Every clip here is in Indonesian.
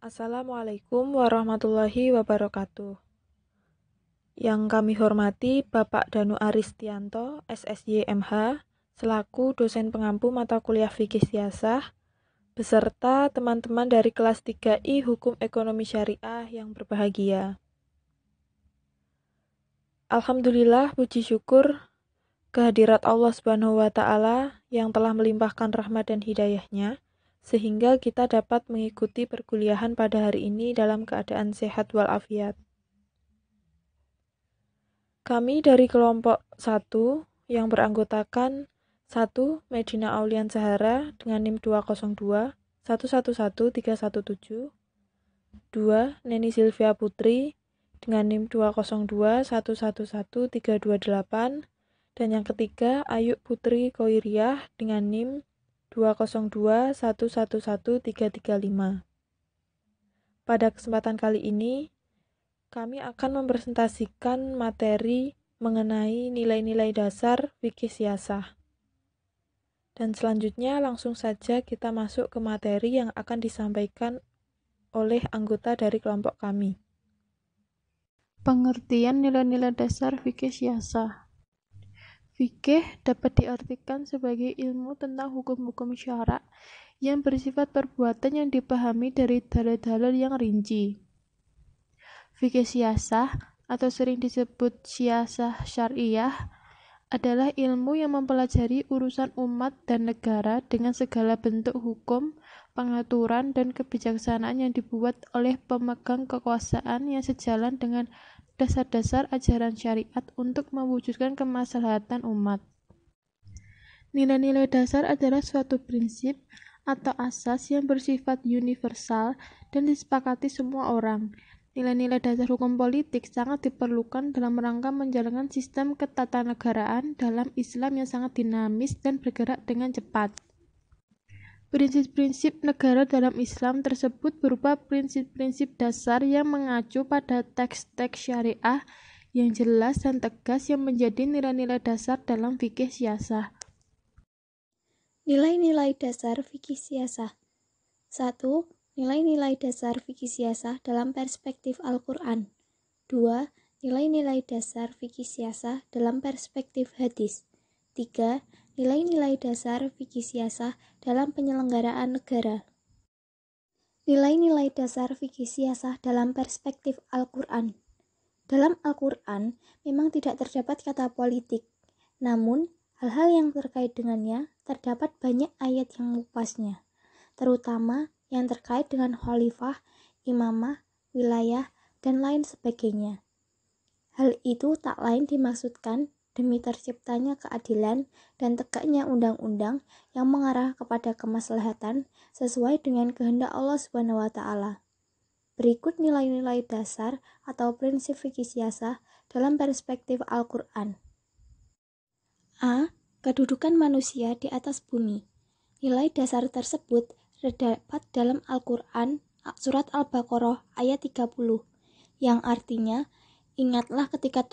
Assalamualaikum warahmatullahi wabarakatuh. Yang kami hormati Bapak Danu Aristianto, SSY MH, selaku dosen pengampu mata kuliah Fikih Siasah, beserta teman-teman dari kelas 3I Hukum Ekonomi Syariah yang berbahagia. Alhamdulillah, puji syukur kehadirat Allah Subhanahu wa Ta'ala yang telah melimpahkan rahmat dan hidayahnya, sehingga kita dapat mengikuti perkuliahan pada hari ini dalam keadaan sehat walafiat. Kami dari kelompok 1 yang beranggotakan 1. Medina Aulian Zahara dengan NIM 202 111317, 2. Neni Silvia Putri dengan NIM 202 111328, dan yang ketiga Ayu Putri Koiriah dengan NIM 202 111335. Pada kesempatan kali ini kami akan mempresentasikan materi mengenai nilai-nilai dasar fikih siasah. Dan selanjutnya langsung saja kita masuk ke materi yang akan disampaikan oleh anggota dari kelompok kami. Pengertian nilai-nilai dasar fikih siasah. Fikih dapat diartikan sebagai ilmu tentang hukum-hukum syara yang bersifat perbuatan yang dipahami dari dalil-dalil yang rinci. Fikih siasah atau sering disebut siasah syariah adalah ilmu yang mempelajari urusan umat dan negara dengan segala bentuk hukum, pengaturan, dan kebijaksanaan yang dibuat oleh pemegang kekuasaan yang sejalan dengan dasar-dasar ajaran syariat untuk mewujudkan kemaslahatan umat. Nilai-nilai dasar adalah suatu prinsip atau asas yang bersifat universal dan disepakati semua orang. Nilai-nilai dasar hukum politik sangat diperlukan dalam rangka menjalankan sistem ketatanegaraan dalam Islam yang sangat dinamis dan bergerak dengan cepat. Prinsip-prinsip negara dalam Islam tersebut berupa prinsip-prinsip dasar yang mengacu pada teks-teks syariah yang jelas dan tegas yang menjadi nilai-nilai dasar dalam fikih siasah. Nilai-nilai dasar fikih siasah. 1. Nilai-nilai dasar fikih siasah dalam perspektif Al-Quran. 2. Nilai-nilai dasar fikih siasah dalam perspektif hadis. 3. Nilai-nilai dasar fikih siasah dalam penyelenggaraan negara. Nilai-nilai dasar fikih siasah dalam perspektif Al-Quran. Dalam Al-Quran memang tidak terdapat kata politik, namun hal-hal yang terkait dengannya terdapat banyak ayat yang mengupasnya, terutama yang terkait dengan khalifah, imamah, wilayah, dan lain sebagainya. Hal itu tak lain dimaksudkan demi terciptanya keadilan dan tegaknya undang-undang yang mengarah kepada kemaslahatan sesuai dengan kehendak Allah Subhanahu wa Ta'ala. Berikut nilai-nilai dasar atau prinsip fikih siasah dalam perspektif Al-Quran. A. Kedudukan manusia di atas bumi. Nilai dasar tersebut terdapat dalam Al-Quran surat Al-Baqarah ayat 30 yang artinya, ingatlah ketika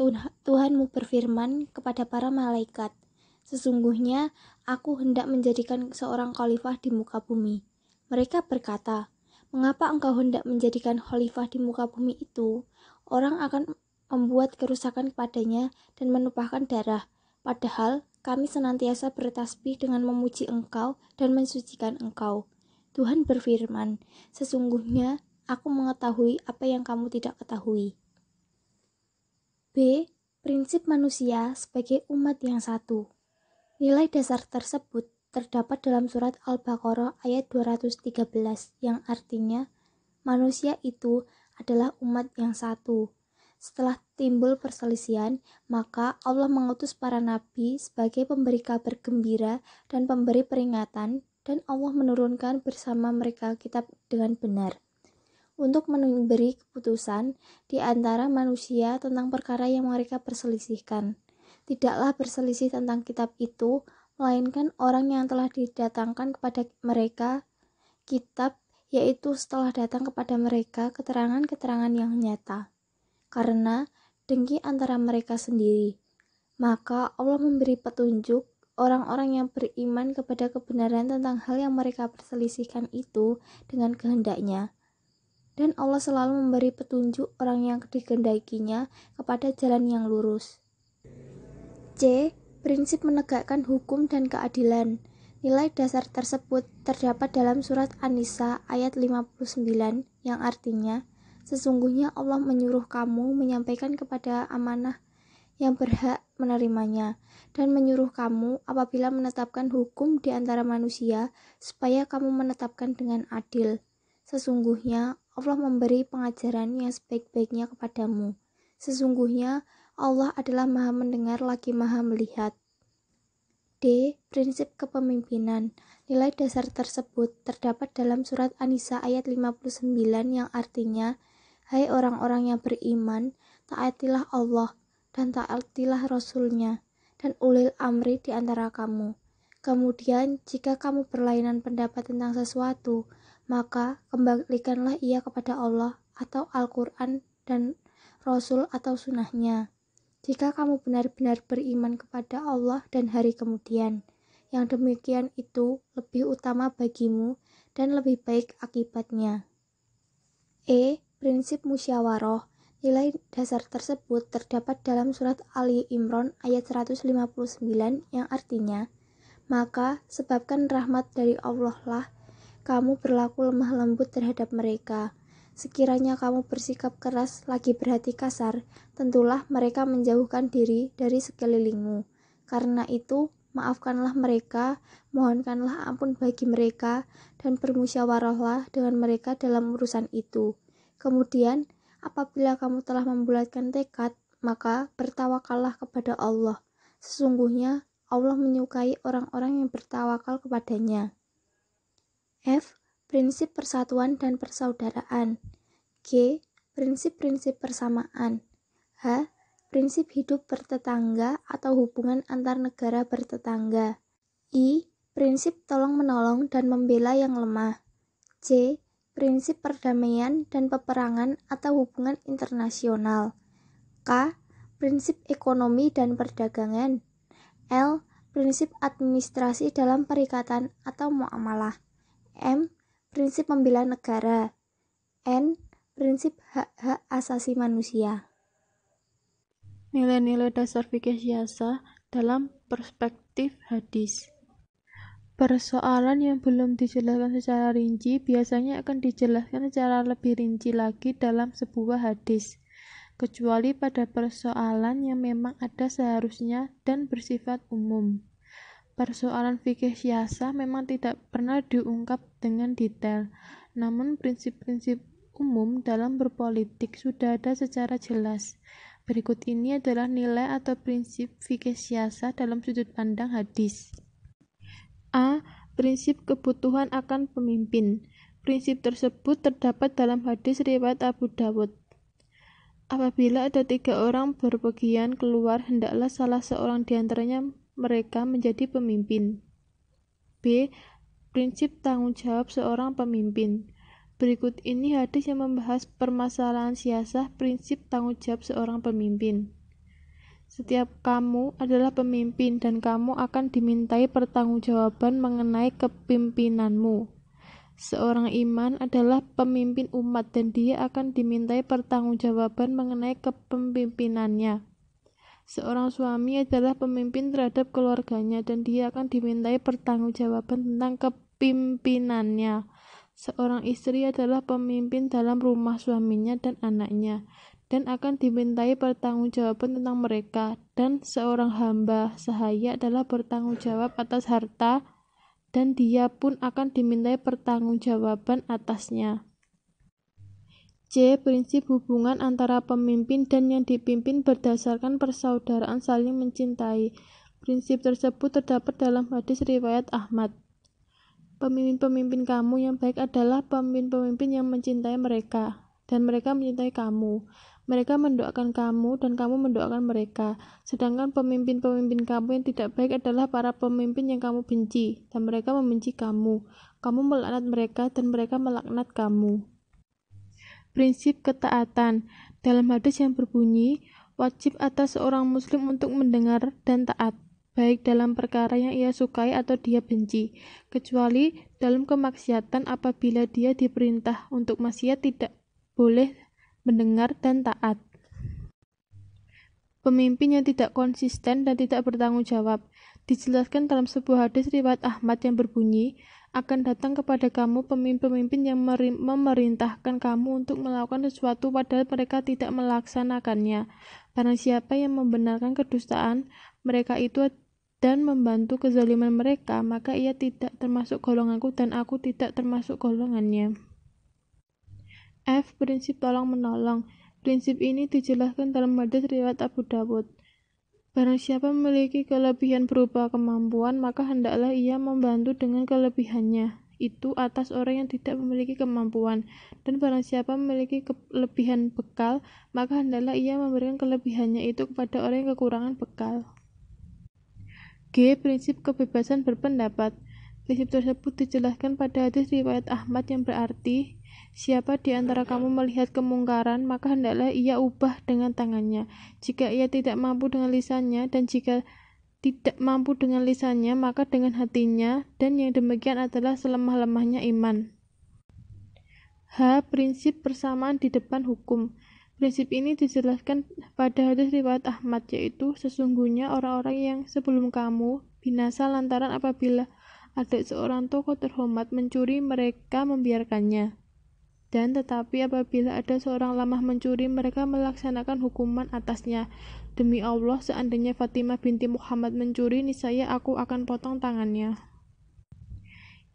Tuhanmu berfirman kepada para malaikat, sesungguhnya aku hendak menjadikan seorang khalifah di muka bumi. Mereka berkata, mengapa engkau hendak menjadikan khalifah di muka bumi itu? Orang akan membuat kerusakan kepadanya dan menumpahkan darah, padahal kami senantiasa bertasbih dengan memuji engkau dan mensucikan engkau. Tuhan berfirman, sesungguhnya aku mengetahui apa yang kamu tidak ketahui. B. Prinsip manusia sebagai umat yang satu. Nilai dasar tersebut terdapat dalam surat Al-Baqarah ayat 213 yang artinya, manusia itu adalah umat yang satu. Setelah timbul perselisihan, maka Allah mengutus para nabi sebagai pemberi kabar gembira dan pemberi peringatan, dan Allah menurunkan bersama mereka kitab dengan benar untuk memberi keputusan di antara manusia tentang perkara yang mereka perselisihkan. Tidaklah berselisih tentang kitab itu, melainkan orang yang telah didatangkan kepada mereka kitab, yaitu setelah datang kepada mereka keterangan-keterangan yang nyata, karena dengki antara mereka sendiri. Maka Allah memberi petunjuk orang-orang yang beriman kepada kebenaran tentang hal yang mereka perselisihkan itu dengan kehendaknya. dan Allah selalu memberi petunjuk orang yang dikehendakinya kepada jalan yang lurus. C. Prinsip menegakkan hukum dan keadilan. Nilai dasar tersebut terdapat dalam surat An-Nisa ayat 59 yang artinya, sesungguhnya Allah menyuruh kamu menyampaikan kepada amanah yang berhak menerimanya, dan menyuruh kamu apabila menetapkan hukum di antara manusia supaya kamu menetapkan dengan adil. Sesungguhnya Allah memberi pengajaran yang sebaik-baiknya kepadamu. Sesungguhnya Allah adalah Maha Mendengar lagi Maha Melihat. D. Prinsip kepemimpinan. Nilai dasar tersebut terdapat dalam surat An-Nisa ayat 59 yang artinya, hai orang-orang yang beriman, taatilah Allah dan taatilah Rasul-Nya dan ulil amri di antara kamu. Kemudian, jika kamu berlainan pendapat tentang sesuatu, maka kembalikanlah ia kepada Allah atau Al-Quran dan Rasul atau sunnahnya. Jika kamu benar-benar beriman kepada Allah dan hari kemudian, yang demikian itu lebih utama bagimu dan lebih baik akibatnya. E. Prinsip musyawarah. Nilai dasar tersebut terdapat dalam surat Ali Imran ayat 159 yang artinya, maka sebabkan rahmat dari Allah lah kamu berlaku lemah lembut terhadap mereka. Sekiranya kamu bersikap keras lagi berhati kasar, tentulah mereka menjauhkan diri dari sekelilingmu. Karena itu, maafkanlah mereka, mohonkanlah ampun bagi mereka, dan bermusyawarahlah dengan mereka dalam urusan itu. Kemudian, apabila kamu telah membulatkan tekad, maka bertawakallah kepada Allah. Sesungguhnya, Allah menyukai orang-orang yang bertawakal kepadanya. F. Prinsip persatuan dan persaudaraan. G. Prinsip-prinsip persamaan. H. Prinsip hidup bertetangga atau hubungan antar negara bertetangga. I. Prinsip tolong-menolong dan membela yang lemah. C. Prinsip perdamaian dan peperangan atau hubungan internasional. K. Prinsip ekonomi dan perdagangan. L. Prinsip administrasi dalam perikatan atau muamalah. M. Prinsip membela negara. N. Prinsip hak-hak asasi manusia. Nilai-nilai dasar fikih siyasah dalam perspektif hadis. Persoalan yang belum dijelaskan secara rinci biasanya akan dijelaskan secara lebih rinci lagi dalam sebuah hadis, kecuali pada persoalan yang memang ada seharusnya dan bersifat umum. Persoalan fikih siyasah memang tidak pernah diungkap dengan detail, namun prinsip-prinsip umum dalam berpolitik sudah ada secara jelas. Berikut ini adalah nilai atau prinsip fikih siyasah dalam sudut pandang hadis. A. Prinsip kebutuhan akan pemimpin. Prinsip tersebut terdapat dalam hadis riwayat Abu Dawud. Apabila ada 3 orang berpergian keluar, hendaklah salah seorang di antaranya mereka menjadi pemimpin. B. Prinsip tanggung jawab seorang pemimpin. Berikut ini hadis yang membahas permasalahan siyasah prinsip tanggung jawab seorang pemimpin. Setiap kamu adalah pemimpin dan kamu akan dimintai pertanggungjawaban mengenai kepimpinanmu. Seorang iman adalah pemimpin umat dan dia akan dimintai pertanggungjawaban mengenai kepemimpinannya. Seorang suami adalah pemimpin terhadap keluarganya dan dia akan dimintai pertanggungjawaban tentang kepimpinannya. Seorang istri adalah pemimpin dalam rumah suaminya dan anaknya dan akan dimintai pertanggungjawaban tentang mereka. Dan seorang hamba sahaya adalah bertanggung jawab atas harta dan dia pun akan dimintai pertanggungjawaban atasnya. C. Prinsip hubungan antara pemimpin dan yang dipimpin berdasarkan persaudaraan saling mencintai. Prinsip tersebut terdapat dalam hadis riwayat Ahmad. Pemimpin-pemimpin kamu yang baik adalah pemimpin-pemimpin yang mencintai mereka, dan mereka mencintai kamu. Mereka mendoakan kamu, dan kamu mendoakan mereka. Sedangkan pemimpin-pemimpin kamu yang tidak baik adalah para pemimpin yang kamu benci, dan mereka membenci kamu. Kamu melaknat mereka, dan mereka melaknat kamu. Prinsip ketaatan. Dalam hadis yang berbunyi, wajib atas seorang muslim untuk mendengar dan taat, baik dalam perkara yang ia sukai atau dia benci, kecuali dalam kemaksiatan apabila dia diperintah untuk maksiat tidak boleh mendengar dan taat. Pemimpin yang tidak konsisten dan tidak bertanggung jawab. Dijelaskan dalam sebuah hadis riwayat Ahmad yang berbunyi, akan datang kepada kamu pemimpin-pemimpin yang memerintahkan kamu untuk melakukan sesuatu padahal mereka tidak melaksanakannya. Barang siapa yang membenarkan kedustaan mereka itu dan membantu kezaliman mereka, maka ia tidak termasuk golonganku dan aku tidak termasuk golongannya. F. Prinsip tolong-menolong. Prinsip ini dijelaskan dalam hadis riwayat Abu Dawud. Barang siapa memiliki kelebihan berupa kemampuan, maka hendaklah ia membantu dengan kelebihannya itu atas orang yang tidak memiliki kemampuan. Dan barang siapa memiliki kelebihan bekal, maka hendaklah ia memberikan kelebihannya itu kepada orang yang kekurangan bekal. G. Prinsip kebebasan berpendapat. Prinsip tersebut dijelaskan pada hadis riwayat Ahmad yang berarti, siapa di antara kamu melihat kemungkaran, maka hendaklah ia ubah dengan tangannya. Jika ia tidak mampu dengan lisannya, dan jika tidak mampu dengan lisannya, maka dengan hatinya, dan yang demikian adalah selemah-lemahnya iman. H. Prinsip persamaan di depan hukum. Prinsip ini dijelaskan pada hadis riwayat Ahmad, yaitu sesungguhnya orang-orang yang sebelum kamu binasa lantaran apabila ada seorang tokoh terhormat mencuri, mereka membiarkannya. Dan tetapi apabila ada seorang lamah mencuri, mereka melaksanakan hukuman atasnya. Demi Allah, seandainya Fatimah binti Muhammad mencuri, niscaya aku akan potong tangannya.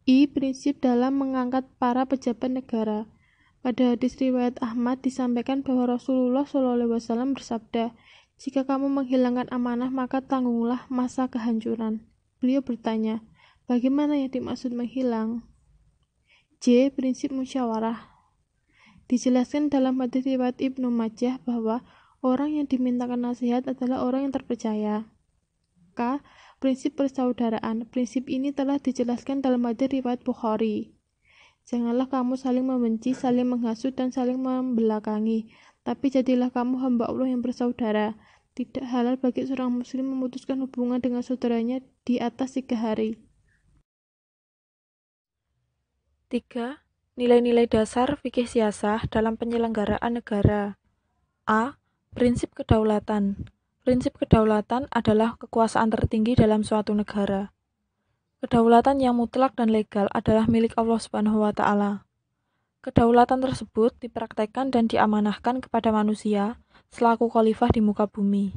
I. Prinsip dalam mengangkat para pejabat negara. Pada hadis riwayat Ahmad disampaikan bahwa Rasulullah SAW bersabda, jika kamu menghilangkan amanah, maka tanggunglah masa kehancuran. Beliau bertanya, bagaimana yang dimaksud menghilang? J. Prinsip musyawarah. Dijelaskan dalam hadis riwayat Ibnu Majah bahwa orang yang dimintakan nasihat adalah orang yang terpercaya. K. Prinsip persaudaraan. Prinsip ini telah dijelaskan dalam hadis riwayat Bukhari. Janganlah kamu saling membenci, saling menghasut, dan saling membelakangi. Tapi jadilah kamu hamba Allah yang bersaudara. Tidak halal bagi seorang muslim memutuskan hubungan dengan saudaranya di atas 3 hari. 3. Nilai-nilai dasar fikih siasah dalam penyelenggaraan negara. A. Prinsip kedaulatan. Prinsip kedaulatan adalah kekuasaan tertinggi dalam suatu negara. Kedaulatan yang mutlak dan legal adalah milik Allah Subhanahu wa Ta'ala. Kedaulatan tersebut dipraktekkan dan diamanahkan kepada manusia selaku khalifah di muka bumi.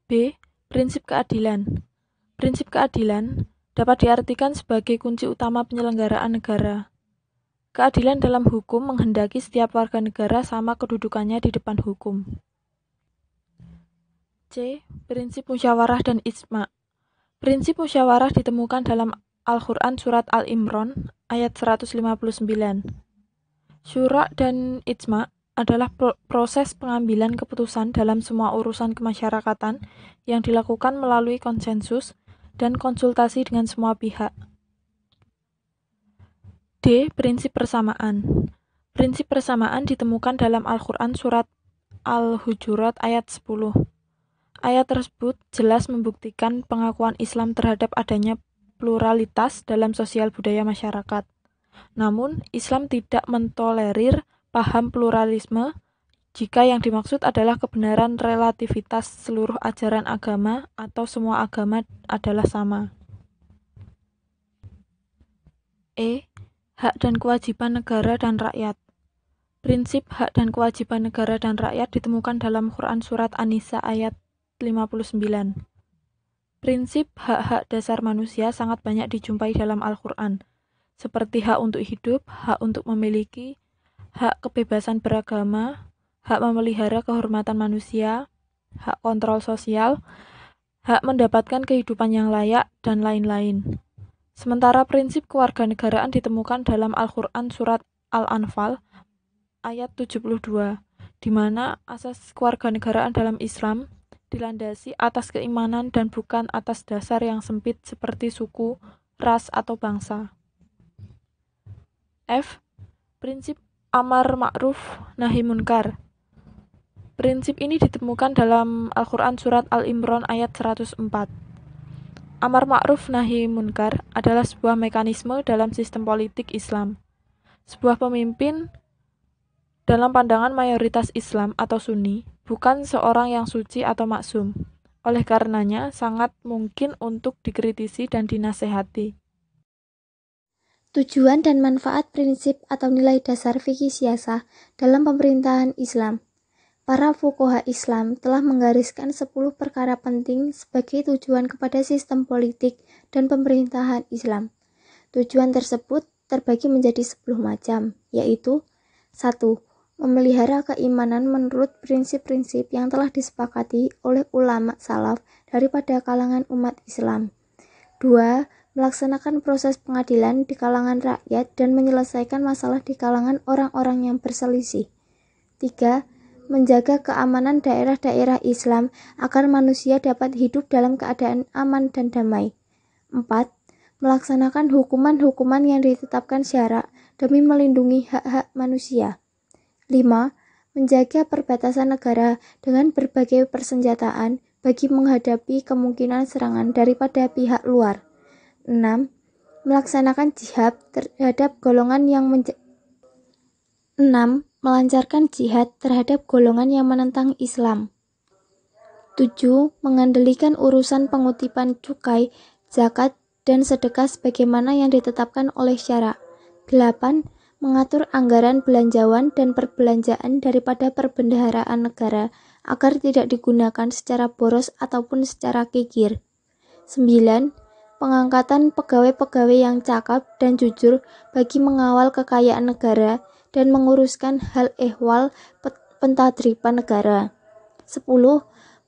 B. Prinsip keadilan. Prinsip keadilan dapat diartikan sebagai kunci utama penyelenggaraan negara. Keadilan dalam hukum menghendaki setiap warga negara sama kedudukannya di depan hukum. C. Prinsip musyawarah dan ijma'. Prinsip musyawarah ditemukan dalam Al-Quran Surat Al-Imran ayat 159. Syura dan ijma' adalah proses pengambilan keputusan dalam semua urusan kemasyarakatan yang dilakukan melalui konsensus dan konsultasi dengan semua pihak. D. Prinsip persamaan. Prinsip persamaan ditemukan dalam Al-Quran Surat Al-Hujurat ayat 10. Ayat tersebut jelas membuktikan pengakuan Islam terhadap adanya pluralitas dalam sosial budaya masyarakat. Namun, Islam tidak mentolerir paham pluralisme jika yang dimaksud adalah kebenaran relativitas seluruh ajaran agama atau semua agama adalah sama. E. Hak dan kewajiban negara dan rakyat. Prinsip hak dan kewajiban negara dan rakyat ditemukan dalam Quran Surat An-Nisa ayat 59. Prinsip hak-hak dasar manusia sangat banyak dijumpai dalam Al-Quran, seperti hak untuk hidup, hak untuk memiliki, hak kebebasan beragama, hak memelihara kehormatan manusia, hak kontrol sosial, hak mendapatkan kehidupan yang layak, dan lain-lain. Sementara prinsip kewarganegaraan ditemukan dalam Al-Quran Surat Al-Anfal ayat 72, di mana asas kewarganegaraan dalam Islam dilandasi atas keimanan dan bukan atas dasar yang sempit seperti suku, ras, atau bangsa. F. Prinsip amar ma'ruf nahi munkar. Prinsip ini ditemukan dalam Al-Quran Surat Al-Imran ayat 104. Amar ma'ruf nahi munkar adalah sebuah mekanisme dalam sistem politik Islam. Sebuah pemimpin dalam pandangan mayoritas Islam atau Sunni, bukan seorang yang suci atau maksum. Oleh karenanya, sangat mungkin untuk dikritisi dan dinasehati. Tujuan dan manfaat prinsip atau nilai dasar fikih siyasah dalam pemerintahan Islam. Para fuqaha Islam telah menggariskan 10 perkara penting sebagai tujuan kepada sistem politik dan pemerintahan Islam. Tujuan tersebut terbagi menjadi 10 macam, yaitu 1. Memelihara keimanan menurut prinsip-prinsip yang telah disepakati oleh ulama salaf daripada kalangan umat Islam. 2. Melaksanakan proses pengadilan di kalangan rakyat dan menyelesaikan masalah di kalangan orang-orang yang berselisih. 3. Menjaga keamanan daerah-daerah Islam agar manusia dapat hidup dalam keadaan aman dan damai. 4. Melaksanakan hukuman-hukuman yang ditetapkan syara demi melindungi hak-hak manusia. 5. Menjaga perbatasan negara dengan berbagai persenjataan bagi menghadapi kemungkinan serangan daripada pihak luar. 6. Melancarkan jihad terhadap golongan yang menentang Islam. 7. Mengendalikan urusan pengutipan cukai, zakat, dan sedekah sebagaimana yang ditetapkan oleh syara. 8. Mengatur anggaran belanjawan dan perbelanjaan daripada perbendaharaan negara agar tidak digunakan secara boros ataupun secara kikir. 9. Pengangkatan pegawai-pegawai yang cakap dan jujur bagi mengawal kekayaan negara dan menguruskan hal ehwal pentadriban negara. 10.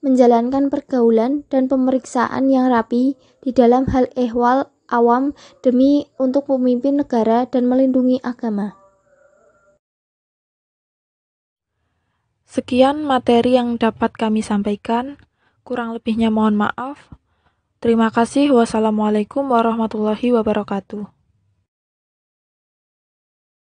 Menjalankan pergaulan dan pemeriksaan yang rapi di dalam hal ehwal awam demi untuk memimpin negara dan melindungi agama. Sekian materi yang dapat kami sampaikan. Kurang lebihnya mohon maaf. Terima kasih. Wassalamualaikum warahmatullahi wabarakatuh.